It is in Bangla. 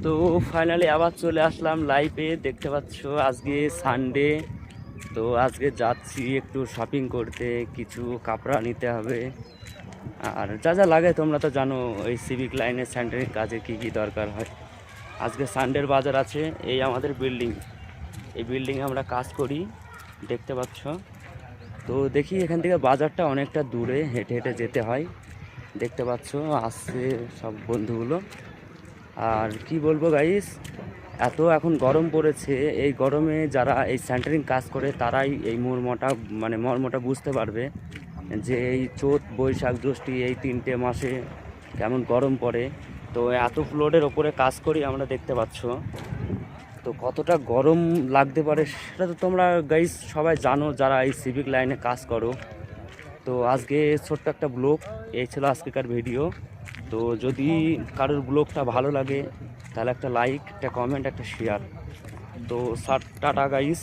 তো ফাইনালি আবার চলে আসলাম লাইভে। দেখতে পাচ্ছ আজকে সানডে, তো আজকে যাচ্ছি একটু শপিং করতে, কিছু কাপড়া নিতে হবে। আর যা যা লাগে তোমরা তো জানো, এই সিভিক লাইনের সেন্টারের কাজে কি কি দরকার হয়। আজকে সানডের বাজার আছে, এই আমাদের বিল্ডিং, এই বিল্ডিংয়ে আমরা কাজ করি, দেখতে পাচ্ছ। তো দেখি এখান থেকে বাজারটা অনেকটা দূরে, হেঁটে হেঁটে যেতে হয়। দেখতে পাচ্ছ আসছে সব বন্ধুগুলো। আর কি বলবো গাইস, এত এখন গরম পড়েছে, এই গরমে যারা এই সেন্টারিং কাজ করে তারাই এই মর্মটা বুঝতে পারবে যে এই চৈত বৈশাখ জ্যৈষ্ঠী এই 3টে মাসে কেমন গরম পড়ে। তো এত ফ্লোরের ওপরে কাজ করি আমরা, দেখতে পাচ্ছ তো কতটা গরম লাগতে পারে সেটা তো তোমরা গাইস সবাই জানো যারা এই সিভিক লাইনে কাজ করো। তো আজকে ছোট্ট একটা ব্লগ, এই ছিল আজকেকার ভিডিও। তো যদি কারোর ব্লগটা ভালো লাগে তাহলে একটা লাইক, একটা কমেন্ট, একটা শেয়ার। তো টাটা গাইস।